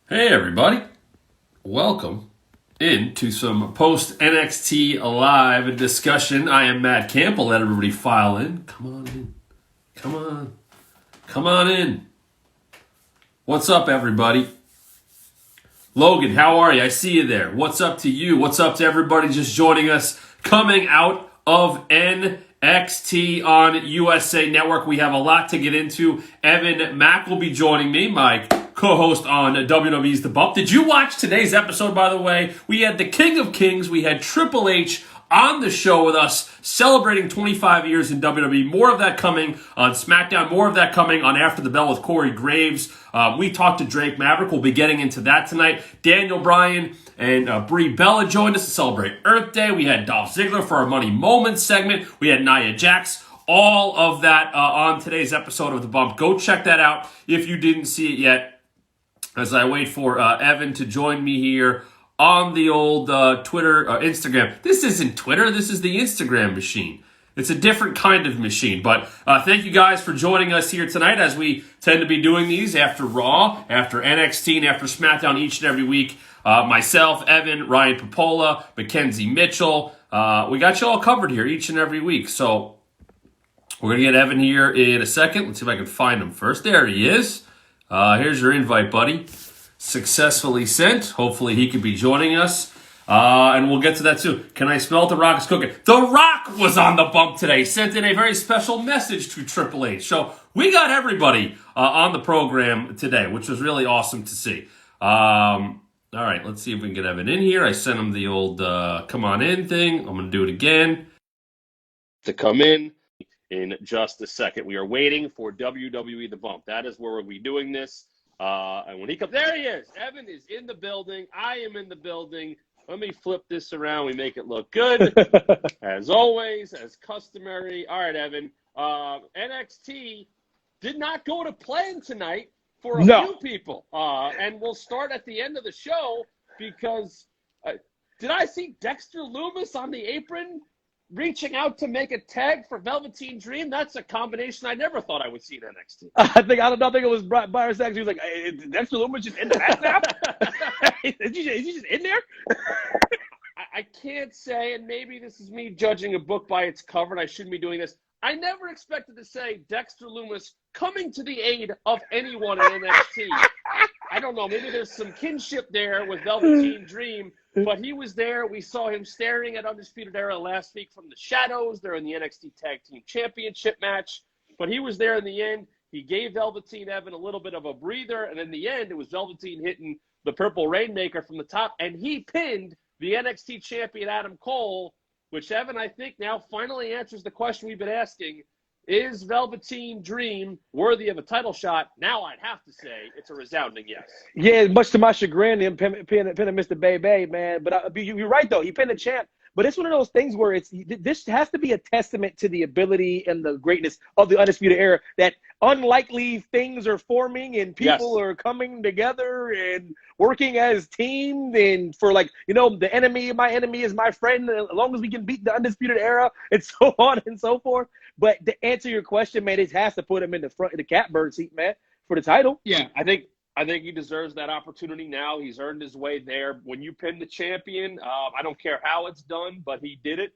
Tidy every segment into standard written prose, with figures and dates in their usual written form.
Hey everybody, welcome into some post NXT Live discussion. I am Matt Camp. I'll let everybody file in. Come on in. Come on in. What's up, everybody? Logan, how are you? I see you there. What's up to you? What's up to everybody just joining us coming out of NXT on USA Network? We have a lot to get into. Evan Mack will be joining me, my co-host on WWE's The Bump. Did you watch today's episode, by the way? We had the King of Kings. We had Triple H on the show with us, celebrating 25 years in WWE. More of that coming on SmackDown. More of that coming on After the Bell with Corey Graves. We talked to Drake Maverick. We'll be getting into that tonight. Daniel Bryan and Brie Bella joined us to celebrate Earth Day. We had Dolph Ziggler for our Money Moments segment. We had Nia Jax. All of that on today's episode of The Bump. Go check that out if you didn't see it yet. As I wait for Evan to join me here on the old Twitter, Instagram. This isn't Twitter. This is the Instagram machine. It's a different kind of machine. But thank you guys for joining us here tonight as we tend to be doing these after Raw, after NXT, and after SmackDown each and every week. Myself, Evan, Ryan Popola, Mackenzie Mitchell. We got you all covered here each and every week. So we're going to get Evan here in a second. Let's see if I can find him first. There he is. Here's your invite, buddy. Successfully sent. Hopefully he could be joining us. And we'll get to that soon. Can I smell The Rock is cooking? The Rock was on the bump today. Sent in a very special message to Triple H. So we got everybody on the program today, which was really awesome to see. All right, let's see if we can get Evan in here. I sent him the old come on in thing. I'm going to do it again. To come in just a second. We are waiting for WWE The Bump. That is where we'll be doing this. And when he comes, there he is. Evan is in the building. I am in the building. Let me flip this around. We make it look good. As always, as customary. All right, Evan. NXT did not go to plan tonight for a few people. And we'll start at the end of the show because did I see Dexter Lumis on the apron reaching out to make a tag for Velveteen Dream? That's a combination I never thought I would see in NXT. I think it was Byron Saxon. He was like, hey, is Dexter Lumis just in the match now? is he just in there? I can't say, and maybe this is me judging a book by its cover, and I shouldn't be doing this. I never expected to say Dexter Lumis coming to the aid of anyone in NXT. I don't know. Maybe there's some kinship there with Velveteen Dream, but he was there. We saw him staring at Undisputed Era last week from the shadows. They're in the NXT Tag Team Championship match, but he was there in the end. He gave Velveteen Evan a little bit of a breather, and in the end, it was Velveteen hitting the Purple Rainmaker from the top, and he pinned the NXT champion Adam Cole, which, Evan, I think now finally answers the question we've been asking. Is Velveteen Dream worthy of a title shot? Now I'd have to say it's a resounding yes. Yeah, much to my chagrin, him pinning Mr. Bay, man. But you're right, though. He pinned the champ. But it's one of those things where this has to be a testament to the ability and the greatness of the Undisputed Era that unlikely things are forming and people are coming together and working as teams and for the enemy, my enemy is my friend, as long as we can beat the Undisputed Era and so on and so forth. But to answer your question, man, it has to put him in the front of the catbird seat, man, for the title. Yeah, I think he deserves that opportunity now. He's earned his way there. When you pin the champion, I don't care how it's done, but he did it.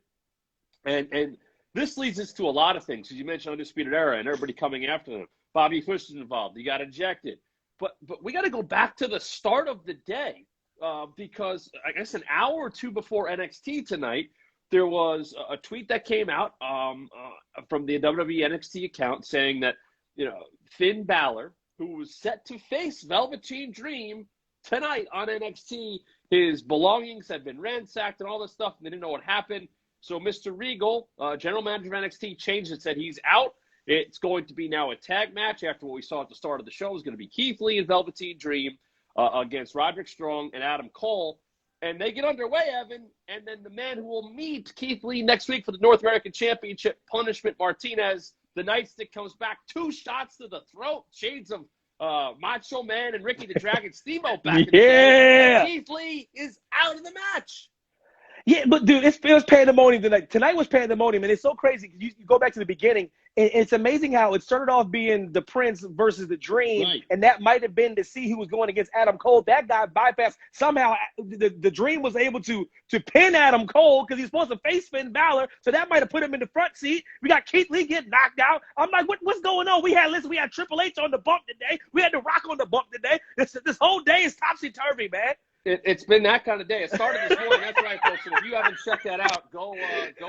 And this leads us to a lot of things. As you mentioned, Undisputed Era and everybody coming after them. Bobby Fish is involved. He got ejected. But we got to go back to the start of the day because I guess an hour or two before NXT tonight, there was a tweet that came out from the WWE NXT account saying that, Finn Balor, who was set to face Velveteen Dream tonight on NXT, his belongings had been ransacked and all this stuff, and they didn't know what happened. So Mr. Regal, general manager of NXT, changed it, said he's out. It's going to be now a tag match after what we saw at the start of the show. It's going to be Keith Lee and Velveteen Dream against Roderick Strong and Adam Cole. And they get underway, Evan, and then the man who will meet Keith Lee next week for the North American Championship, Punishment Martinez, the nightstick comes back, 2 shots to the throat, shades of Macho Man and Ricky the Dragon Steamboat back in the day. And Keith Lee is out of the match. Yeah, but dude, it was pandemonium tonight. Tonight was pandemonium, and it's so crazy because you go back to the beginning, it's amazing how it started off being the Prince versus the Dream, Right. and that might have been to see who was going against Adam Cole. That guy bypassed somehow. The Dream was able to pin Adam Cole because he's supposed to face Finn Balor, so that might have put him in the front seat. We got Keith Lee getting knocked out. I'm like, what's going on? We had Triple H on the bump today. We had The Rock on the bump today. This whole day is topsy turvy, man. It's been that kind of day. It started this morning. That's right, folks. And if you haven't checked that out, go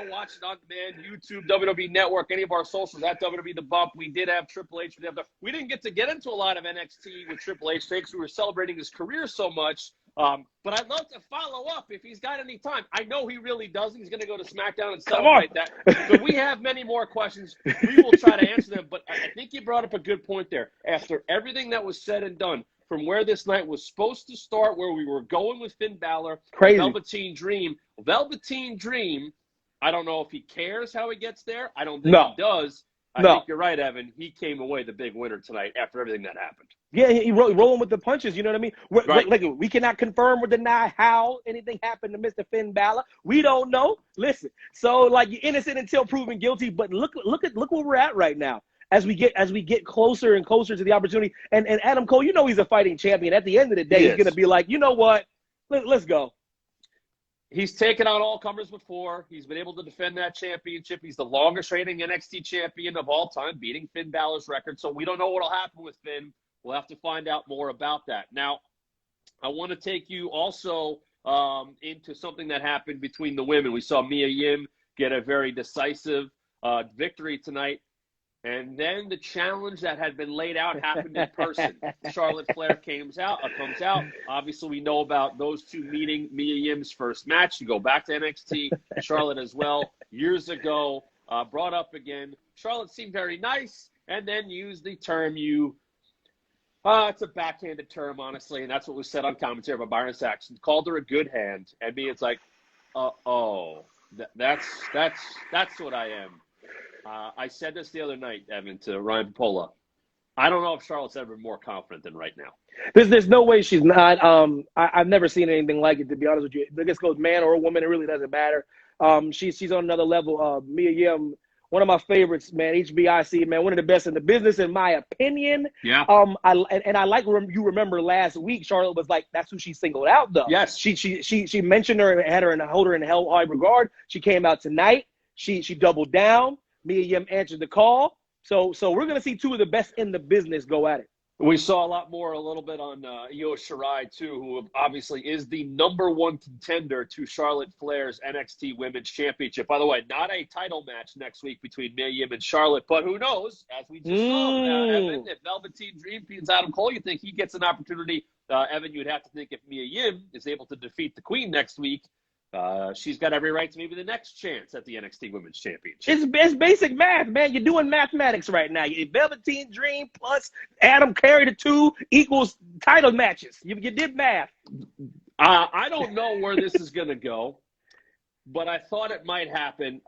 watch it on demand, YouTube, WWE Network, any of our socials at WWE The Bump. We did have Triple H. We didn't get to get into a lot of NXT with Triple H because we were celebrating his career so much. But I'd love to follow up if he's got any time. I know he really doesn't. He's going to go to SmackDown and celebrate that. But we have many more questions. We will try to answer them. But I think you brought up a good point there. After everything that was said and done, from where this night was supposed to start, where we were going with Finn Balor, Crazy. Velveteen Dream, I don't know if he cares how he gets there. I don't think he does. I think you're right, Evan. He came away the big winner tonight after everything that happened. Yeah, he rolling with the punches, you know what I mean? Right. Like, we cannot confirm or deny how anything happened to Mr. Finn Balor. We don't know. Listen, so like you're innocent until proven guilty, but look where we're at right now. As we get closer and closer to the opportunity, and Adam Cole, you know he's a fighting champion. At the end of the day, he's going to be like, you know what? Let's go. He's taken on all comers before. He's been able to defend that championship. He's the longest reigning NXT champion of all time, beating Finn Balor's record. So we don't know what will happen with Finn. We'll have to find out more about that. Now, I want to take you also into something that happened between the women. We saw Mia Yim get a very decisive victory tonight. And then the challenge that had been laid out happened in person. Charlotte Flair comes out. Obviously, we know about those two meeting. Mia Yim's first match. You go back to NXT. Charlotte as well. Years ago, brought up again. Charlotte seemed very nice, and then used the term it's a backhanded term, honestly, and that's what was said on commentary by Byron Saxton. Called her a good hand, and me, it's like, that's what I am. I said this the other night, Evan, to Ryan Popola. I don't know if Charlotte's ever been more confident than right now. There's no way she's not. I've never seen anything like it, to be honest with you. This goes man or a woman, it really doesn't matter. She's on another level. Mia Yim, one of my favorites, man. HBIC, man, one of the best in the business, in my opinion. Yeah. I like you remember last week, Charlotte was like, that's who she singled out, though. Yes. She mentioned her, had her and hold her in high regard. She came out tonight. She doubled down. Mia Yim answered the call. So we're going to see two of the best in the business go at it. We saw a little bit on Io Shirai, too, who obviously is the #1 contender to Charlotte Flair's NXT Women's Championship. By the way, not a title match next week between Mia Yim and Charlotte, but who knows? As we just saw, Evan, if Velveteen Dream beats Adam Cole, you think he gets an opportunity. Evan, you'd have to think if Mia Yim is able to defeat the Queen next week, she's got every right to maybe the next chance at the NXT Women's Championship. It's basic math, man. You're doing mathematics right now. Velveteen Dream plus Adam carry the two equals title matches. You did math. I don't know where this is going to go, but I thought it might happen.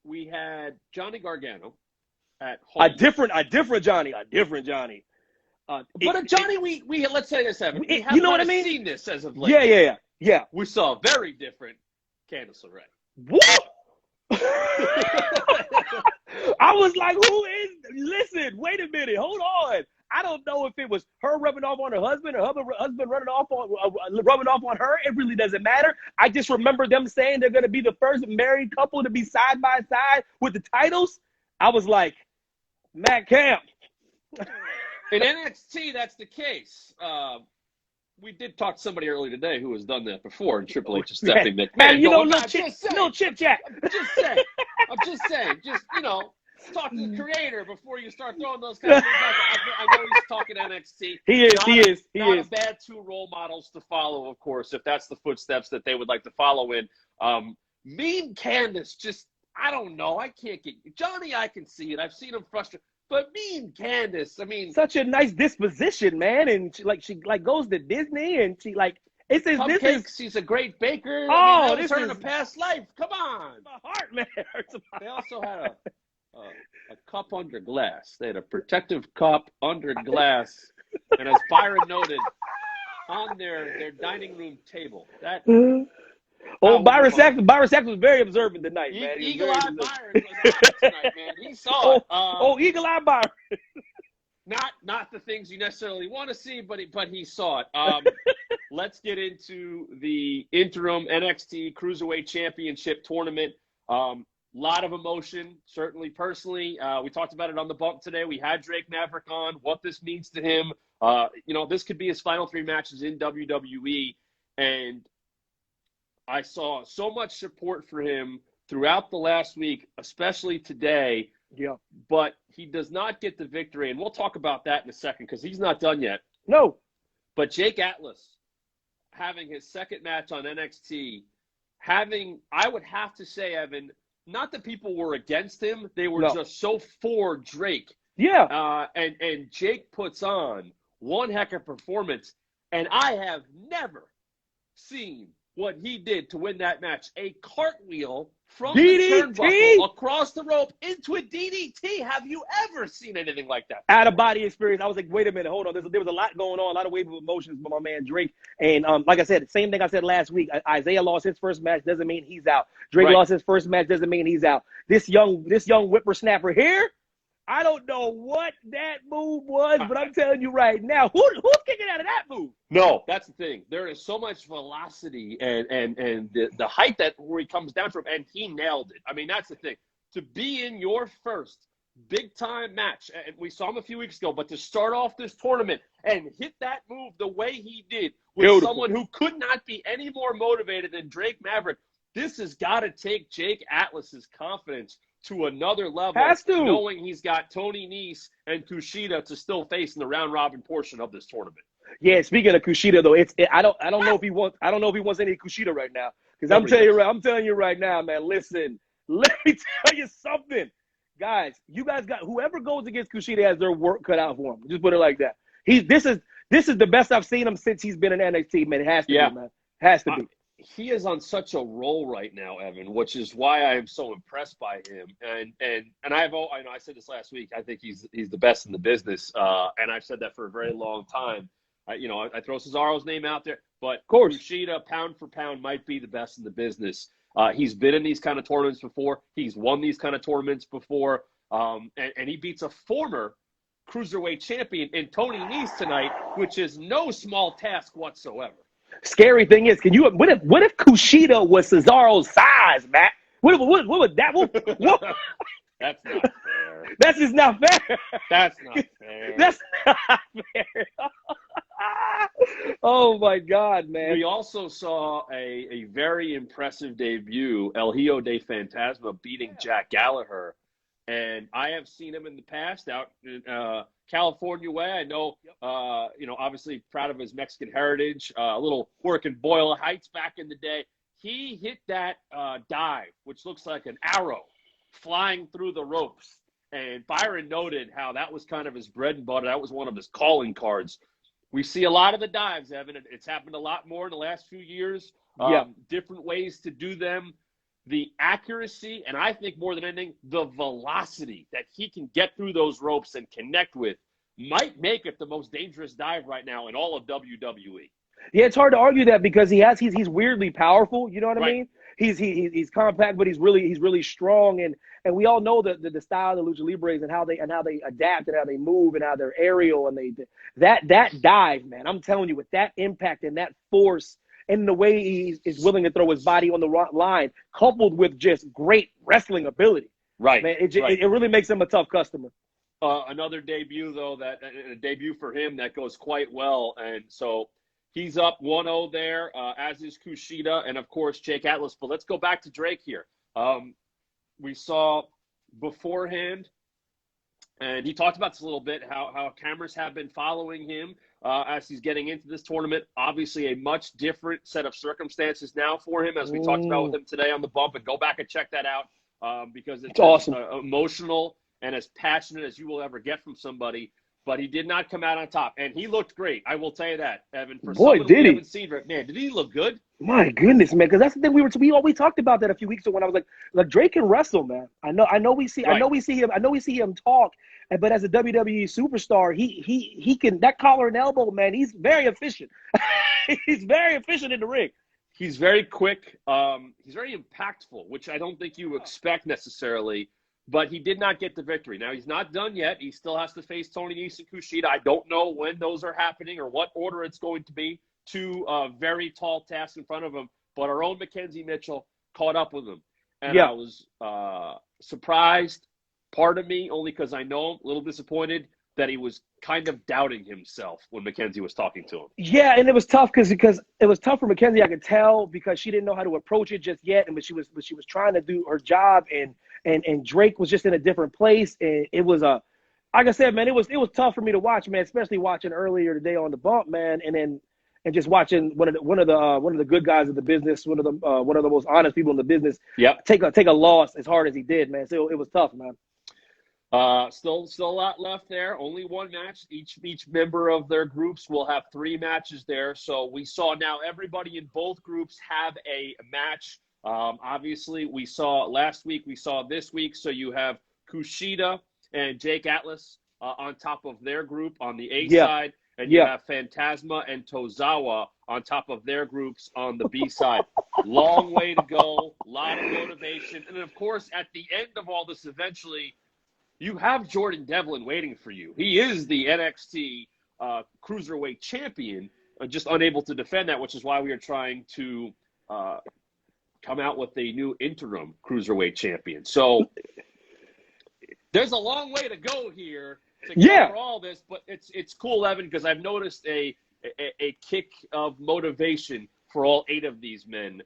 We had Johnny Gargano at home. A different Johnny. But a Johnny, we let's say this, Evan. We you know what I mean? Seen this as of late. Yeah. We saw a very different Candice LeRae. What? I was like, listen, wait a minute, hold on. I don't know if it was her rubbing off on her husband or her husband rubbing off on her. It really doesn't matter. I just remember them saying they're going to be the first married couple to be side by side with the titles. I was like, Matt Camp. In NXT, that's the case. We did talk to somebody earlier today who has done that before, and Triple H is stepping McMahon. Man, little chip chat. I'm just saying. Talk to the creator before you start throwing those kind of things out. I know he's talking NXT. He is. Not a bad two role models to follow, of course, if that's the footsteps that they would like to follow in. Mean Candice, just, I don't know. I can't get Johnny, I can see it. I've seen him frustrated. But Mean Candice, I mean, such a nice disposition, man, and she goes to Disney, and she it's his cupcakes. She's a great baker. Oh, this is her in a past life. Come on, my heart, man. They also had a cup under glass. They had a protective cup under glass, and as Byron noted, on their dining room table. That Oh, Byron Saxton was very observant tonight, man. Eagle-eyed Byron was on tonight, man. He saw it. Eagle-eyed Byron. Not the things you necessarily want to see, but he saw it. Let's get into the interim NXT Cruiserweight Championship tournament. Lot of emotion, certainly personally. We talked about it on the bump today. We had Drake Maverick on, what this means to him. This could be his final 3 matches in WWE, and I saw so much support for him throughout the last week, especially today. Yeah. But he does not get the victory, and we'll talk about that in a second because he's not done yet. No. But Jake Atlas having his second match on NXT, I would have to say, Evan, not that people were against him. They were just so for Drake. Yeah. And Jake puts on one heck of a performance, and I have never seen what he did to win that match. A cartwheel from the turnbuckle across the rope into a DDT. Have you ever seen anything like that? Out of body experience. I was like, wait a minute, hold on. There was a lot going on, a lot of wave of emotions by my man Drake. And like I said, same thing I said last week. Isaiah lost his first match, doesn't mean he's out. Drake lost his first match, doesn't mean he's out. This young whippersnapper here, I don't know what that move was, but I'm telling you right now, who's kicking out of that move? No, that's the thing. There is so much velocity and the height where he comes down from, and he nailed it. I mean, that's the thing. To be in your first big-time match, and we saw him a few weeks ago, but to start off this tournament and hit that move the way he did with someone who could not be any more motivated than Drake Maverick, this has got to take Jake Atlas's confidence to another level, knowing he's got Tony Nese and Kushida to still face in the round-robin portion of this tournament. Yeah, speaking of Kushida though, I don't know if he wants any Kushida right now. Because I'm telling you right now, man. Listen, let me tell you something, guys. You guys got whoever goes against Kushida has their work cut out for him. Just put it like that. This is the best I've seen him since he's been in NXT, man. It has to be, man. Has to be. He is on such a roll right now, Evan, which is why I am so impressed by him. And I know I said this last week. I think he's the best in the business, and I've said that for a very long time. I throw Cesaro's name out there, but Kushida, pound for pound, might be the best in the business. He's been in these kind of tournaments before. He's won these kind of tournaments before, and he beats a former Cruiserweight champion in Tony Nese tonight, which is no small task whatsoever. Scary thing is, what if Kushida was Cesaro's size, Matt? What would that? What? That's not fair. That's just not fair. That's not fair. That's not fair. Oh my God, man. We also saw a very impressive debut, El Hijo de Fantasma beating Jack Gallagher. And I have seen him in the past out in California way. I know, obviously proud of his Mexican heritage, a little work in Boyle Heights back in the day. He hit that dive, which looks like an arrow flying through the ropes. And Byron noted how that was kind of his bread and butter. That was one of his calling cards. We see a lot of the dives, Evan. It's happened a lot more in the last few years. Different ways to do them. The accuracy, and I think more than anything, the velocity that he can get through those ropes and connect with might make it the most dangerous dive right now in all of WWE. Yeah, it's hard to argue that because he's weirdly powerful. You know what I mean? He's compact, but he's really strong, and we all know the style of the Lucha Libres and how they adapt and how they move and how they're aerial and that dive, man. I'm telling you, with that impact and that force. And the way he is willing to throw his body on the line, coupled with just great wrestling ability. Right. Man, it really makes him a tough customer. Another debut, though, a debut for him that goes quite well. And so he's up 1-0 there, as is Kushida and, of course, Jake Atlas. But let's go back to Drake here. We saw beforehand, and he talked about this a little bit, how cameras have been following him. As he's getting into this tournament, obviously a much different set of circumstances now for him, as we talked about with him today on the bump. And go back and check that out because it's awesome, emotional, and as passionate as you will ever get from somebody. But he did not come out on top, and he looked great. I will tell you that, Evan. For someone we haven't seen, man, did he look good? My goodness, man, because that's the thing we talked about that a few weeks ago when I was like Drake can wrestle, man. I know we see him talk. But as a WWE superstar, he can, that collar and elbow, man, he's very efficient. He's very efficient in the ring. He's very quick. He's very impactful, which I don't think you expect necessarily. But he did not get the victory. Now, he's not done yet. He still has to face Tony Nese and Kushida. I don't know when those are happening or what order it's going to be. Two very tall tasks in front of him. But our own Mackenzie Mitchell caught up with him. And I was surprised, part of me, only because I know him, a little disappointed that he was kind of doubting himself when Mackenzie was talking to him. Yeah, and it was tough because it was tough for Mackenzie. I could tell because she didn't know how to approach it just yet, and but she was trying to do her job, and Drake was just in a different place, and it was like I said, man, it was tough for me to watch, man, especially watching earlier today on the bump, man, and just watching one of the good guys of the business, one of the most honest people in the business, take a loss as hard as he did, man. So it was tough, man. Still a lot left there. Only one match. Each member of their groups will have 3 matches there. So we saw now everybody in both groups have a match. Obviously, we saw last week. We saw this week. So you have Kushida and Jake Atlas on top of their group on the A side. And you have Phantasma and Tozawa on top of their groups on the B side. Long way to go. A lot of motivation. And, of course, at the end of all this, eventually, you have Jordan Devlin waiting for you. He is the NXT Cruiserweight Champion, just unable to defend that, which is why we are trying to come out with a new interim Cruiserweight Champion. So there's a long way to go here to cover all this, but it's cool, Evan, because I've noticed a kick of motivation for all 8 of these men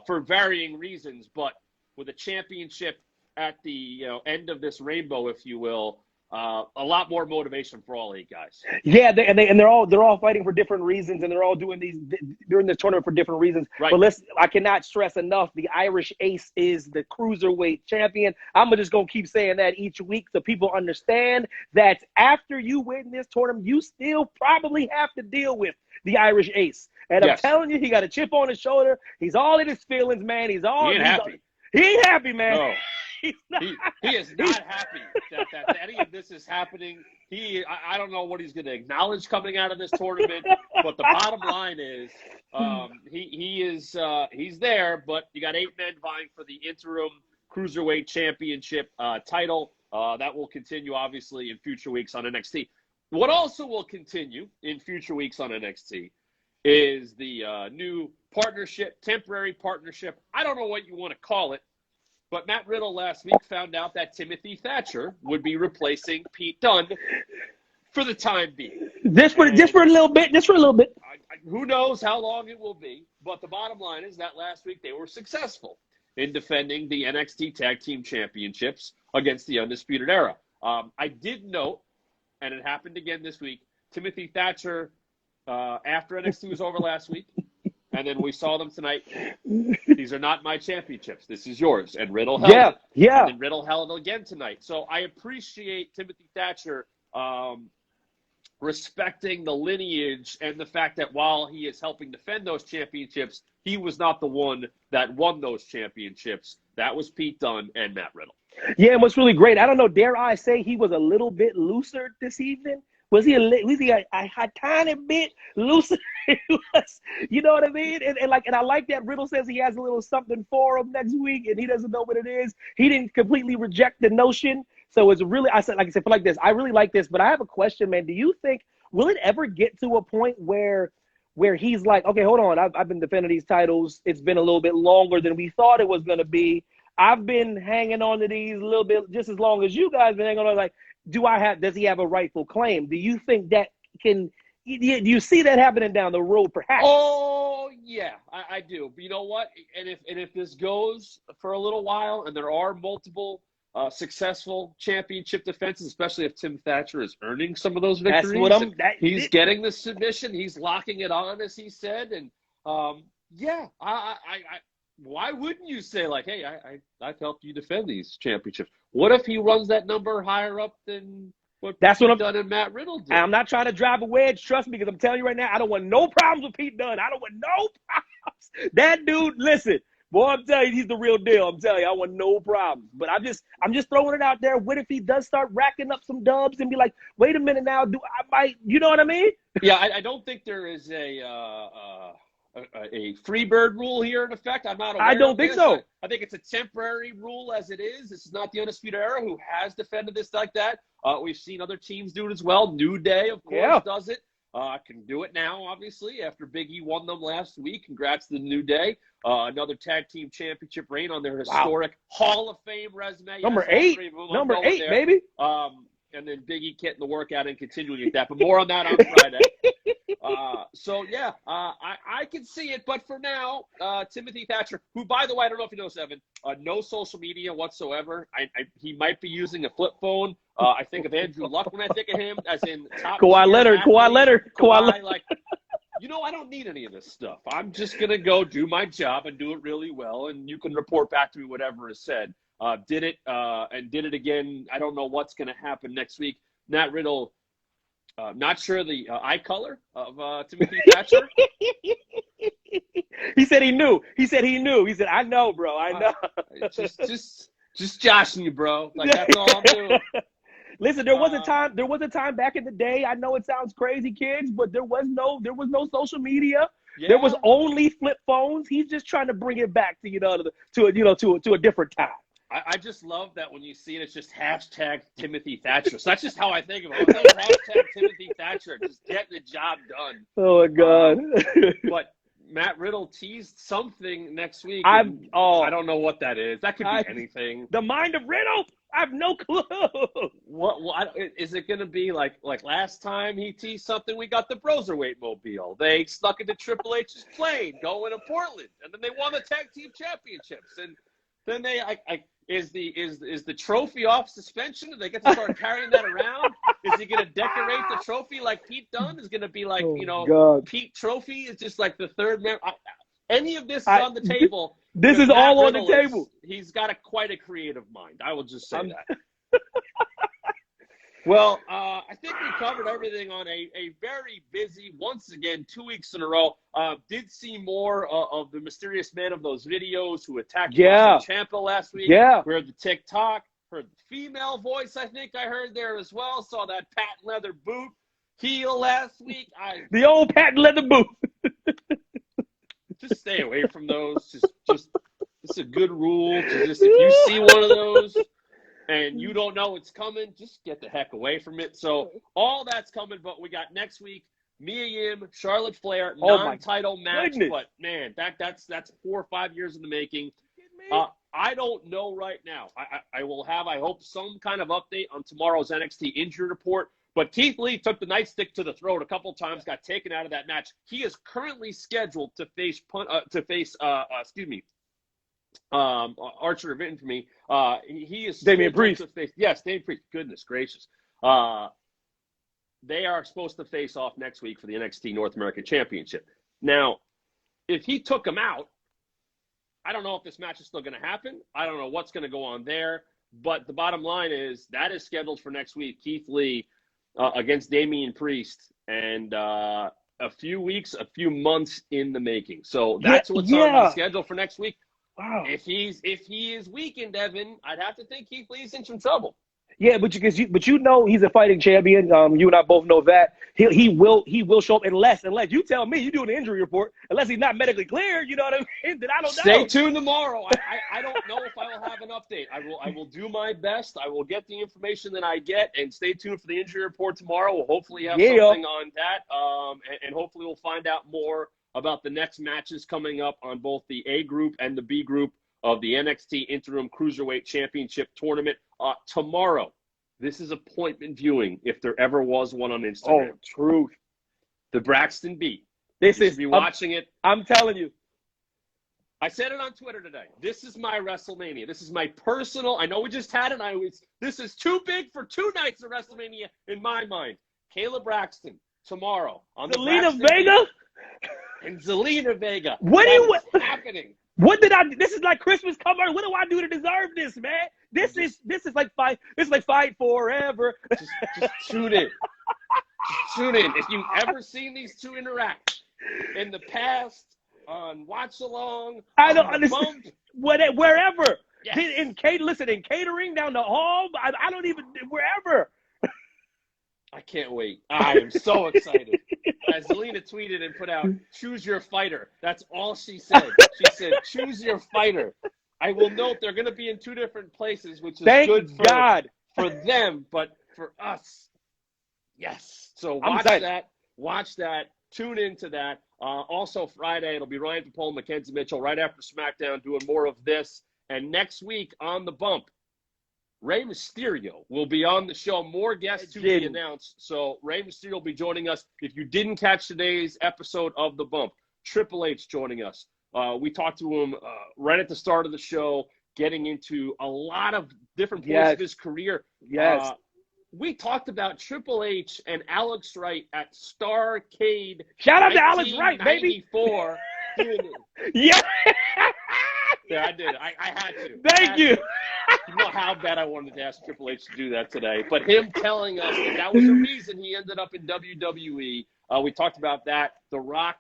for varying reasons, but with a championship at the end of this rainbow, if you will, a lot more motivation for all 8 guys. Yeah, they're all fighting for different reasons, and they're all doing this tournament for different reasons. Right. But I cannot stress enough: the Irish Ace is the cruiserweight champion. I'm just gonna keep saying that each week so people understand that after you win this tournament, you still probably have to deal with the Irish Ace. And I'm telling you, he got a chip on his shoulder. He's all in his feelings, man. He ain't happy. He ain't happy, man. No. He is not happy that any of this is happening. I don't know what he's going to acknowledge coming out of this tournament, but the bottom line is he's there, but you got 8 men vying for the interim Cruiserweight Championship title. That will continue, obviously, in future weeks on NXT. What also will continue in future weeks on NXT is the new partnership, temporary partnership. I don't know what you want to call it. But Matt Riddle last week found out that Timothy Thatcher would be replacing Pete Dunne for the time being. Just for a little bit. Who knows how long it will be. But the bottom line is that last week they were successful in defending the NXT Tag Team Championships against the Undisputed Era. I did note, and it happened again this week, Timothy Thatcher, after NXT was over last week, and then we saw them tonight. These are not my championships. This is yours. And Riddle held it. Yeah. And then Riddle held it again tonight. So I appreciate Timothy Thatcher respecting the lineage and the fact that while he is helping defend those championships, he was not the one that won those championships. That was Pete Dunne and Matt Riddle. Yeah, and what's really great, I don't know, dare I say he was a little bit looser this evening? Was he a tiny bit looser? You know what I mean? And I like that Riddle says he has a little something for him next week, and he doesn't know what it is. He didn't completely reject the notion. So it's really, I feel like this. I really like this, but I have a question, man. Do you think, will it ever get to a point where he's like, okay, hold on, I've been defending these titles. It's been a little bit longer than we thought it was going to be. I've been hanging on to these a little bit just as long as you guys been hanging on. Like, does he have a rightful claim? Do you think that do you see that happening down the road, perhaps? Oh, yeah, I do. But you know what? And if this goes for a little while and there are multiple successful championship defenses, especially if Tim Thatcher is earning some of those victories, he's getting the submission, he's locking it on, as he said. And, why wouldn't you say, like, hey, I've helped you defend these championships? What if he runs that number higher up than what Pete Dunne and Matt Riddle did? I'm not trying to drive a wedge, trust me, because I'm telling you right now, I don't want no problems with Pete Dunne. I don't want no problems. That dude, listen, boy, I'm telling you, he's the real deal. I'm telling you, I want no problems. But I'm just throwing it out there. What if he does start racking up some dubs and be like, wait a minute now, you know what I mean? Yeah, I don't think there is a a free bird rule here in effect? I'm not aware I don't of think this. so. I think it's a temporary rule as it is. This is not the Undisputed Era who has defended this like that. We've seen other teams do it as well. New Day, of course, does it. Can do it now, obviously, after Big E won them last week. Congrats to the New Day. Another tag team championship reign on their historic Hall of Fame resume. Number Yes, 8. Number 8, there. baby. And then Big E getting the workout and continuing with that. But more on that on Friday. I can see it. But for now, Timothy Thatcher, who, by the way, I don't know if you know, Evan, no social media whatsoever. He might be using a flip phone. I think of Andrew Luck when I think of him, as in top Kawhi Leonard. Like, I don't need any of this stuff. I'm just going to go do my job and do it really well, and you can report back to me whatever is said. Did it again. I don't know what's going to happen next week. Matt Riddle, not sure the eye color of Timothy Thatcher. He said he knew. He said, I know, bro. I know. Just joshing you, bro. Like, that's all I'm doing. Listen, there was a time back in the day. I know it sounds crazy, kids, but there was no social media. Yeah. There was only flip phones. He's just trying to bring it back to a different time. I just love that when you see it, it's just hashtag Timothy Thatcher. So that's just how I think of it. Hashtag Timothy Thatcher, just getting the job done. Oh, my God. But Matt Riddle teased something next week. I don't know what that is. That could be anything. The mind of Riddle? I have no clue. Is it going to be like last time he teased something? We got the Broserweight mobile. They snuck into Triple H's plane going to Portland, and then they won the tag team championships. And then is the trophy off suspension? Do they get to start carrying that around? Is he going to decorate the trophy like Pete Dunne? Is going to be like God. Pete Trophy is just like the third member. Any of this is on the table. This is all on the table. He's got quite a creative mind. I will just say that. Well, I think we covered everything on a very busy, once again, 2 weeks in a row. Did see more of the mysterious man of those videos who attacked Ciampa last week. Yeah. Heard the TikTok, heard the female voice I think I heard there as well. Saw that patent leather boot heel last week. The old patent leather boot. Just stay away from those. Just it's a good rule. If you see one of those and you don't know it's coming, just get the heck away from it. So all that's coming, but we got next week, Mia Yim, Charlotte Flair, non-title match. Goodness. But man, that's 4 or 5 years in the making. I don't know right now. I will have, I hope, some kind of update on tomorrow's NXT injury report. But Keith Lee took the nightstick to the throat a couple times, got taken out of that match. He is currently scheduled to face Archer of Infamy. He is Damian Priest. Damian Priest. Goodness gracious. They are supposed to face off next week for the NXT North American Championship. Now, if he took him out, I don't know if this match is still going to happen. I don't know what's going to go on there. But the bottom line is that is scheduled for next week. Keith Lee against Damian Priest, and a few months in the making. So that's what's on the schedule for next week. Wow. If he is weakened, Evan, I'd have to think Keith Lee's in some trouble. Yeah, but you know he's a fighting champion. You and I both know that he will show up unless you tell me you do an injury report. Unless he's not medically cleared, you know what I mean? Then I don't know. Stay tuned tomorrow. I don't know if I will have an update. I will do my best. I will get the information that I get, and stay tuned for the injury report tomorrow. We'll hopefully have something on that, and hopefully we'll find out more about the next matches coming up on both the A group and the B group of the NXT Interim Cruiserweight Championship Tournament tomorrow. This is appointment viewing, if there ever was one on Instagram. Oh, truth. The Braxton Beat. You should be watching it. I'm telling you. I said it on Twitter today. This is my WrestleMania. This is my personal. I know we just had it. This is too big for 2 nights of WrestleMania in my mind. Kayla Braxton tomorrow on Zelina Vega and Zelina Vega. What happening? What did I? This is like Christmas cover. What do I do to deserve this, man? This is like fight. This is like Fight Forever. Just tune in. Just tune in. If you've ever seen these two interact in the past on Watch Along, I don't understand. Wherever. Yes. In catering down the hall. I don't even wherever. I can't wait. I am so excited. as Zelina tweeted and put out, choose your fighter. That's all she said. She said, choose your fighter. I will note they're going to be in two different places, which is good for God. for them, but for us, yes. So watch that, tune into that. Also Friday, it'll be Ryan Papone and Mackenzie Mitchell right after SmackDown doing more of this. And next week on The Bump, Rey Mysterio will be on the show. More guests to be announced. So Rey Mysterio will be joining us. If you didn't catch today's episode of The Bump, Triple H joining us. We talked to him right at the start of the show, getting into a lot of different points of his career. Yes. We talked about Triple H and Alex Wright at Starrcade. Shout out to Alex Wright, baby. 1994. Yeah. Yeah, I did. I had to. Thank you. You know how bad I wanted to ask Triple H to do that today. But him telling us that was the reason he ended up in WWE. We talked about that. The Rock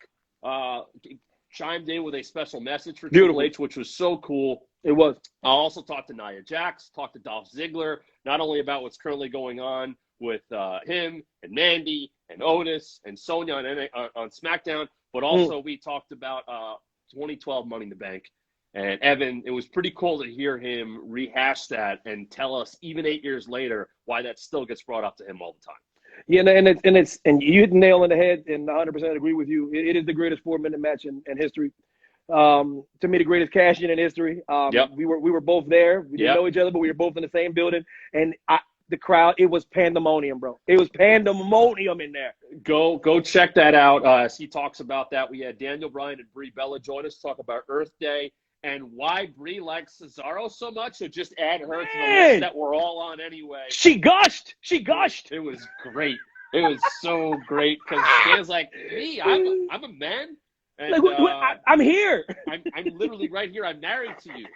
chimed in with a special message for Triple H, which was so cool. It was. I also talked to Nia Jax, talked to Dolph Ziggler, not only about what's currently going on with him and Mandy and Otis and Sonya on SmackDown, but also we talked about 2012 Money in the Bank. And Evan, it was pretty cool to hear him rehash that and tell us, even 8 years later, why that still gets brought up to him all the time. Yeah, and you hit the nail on the head, and 100% agree with you. It is the greatest 4-minute match in history. To me, the greatest cash-in history. We were both there. We didn't know each other, but we were both in the same building. And the crowd, it was pandemonium, bro. It was pandemonium in there. Go check that out. As he talks about that, we had Daniel Bryan and Brie Bella join us to talk about Earth Day and why Brie likes Cesaro so much. So just add her to the list that we're all on anyway. She gushed. It was great. It was so great because Dan's like, me, I'm a man. And, I'm here. I'm literally right here. I'm married to you.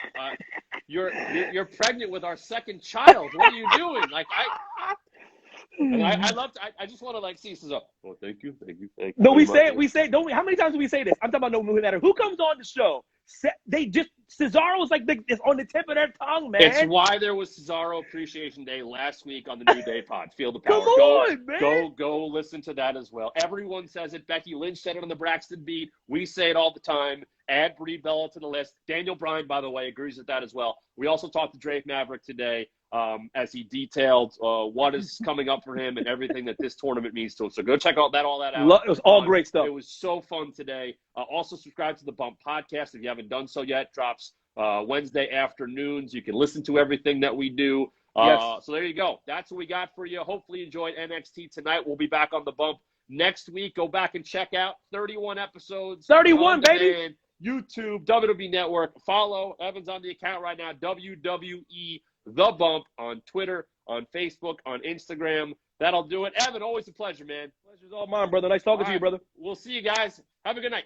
You're pregnant with our second child. What are you doing? Like I just want to see Cesaro. Oh, thank you. No, we say it. Don't we? How many times do we say this? I'm talking about no matter who comes on the show. Cesaro's it's on the tip of their tongue, man. It's why there was Cesaro Appreciation Day last week on the New Day Pod. Feel the power. Come on, man. Go listen to that as well. Everyone says it. Becky Lynch said it on the Braxton Beat. We say it all the time. Add Brie Bella to the list. Daniel Bryan, by the way, agrees with that as well. We also talked to Drake Maverick today as he detailed what is coming up for him and everything that this tournament means to him. So go check all that out. It was all great stuff. It was so fun today. Also subscribe to the Bump Podcast if you haven't done so yet. Drops Wednesday afternoons. You can listen to everything that we do. So there you go. That's what we got for you. Hopefully you enjoyed NXT tonight. We'll be back on the Bump next week. Go back and check out 31 episodes. 31, baby. YouTube, WWE Network. Follow Evan's on the account right now. WWE The Bump on Twitter, on Facebook, on Instagram. That'll do it. Evan, always a pleasure, man. Pleasure's all mine, brother. Nice talking to you, brother. We'll see you guys. Have a good night.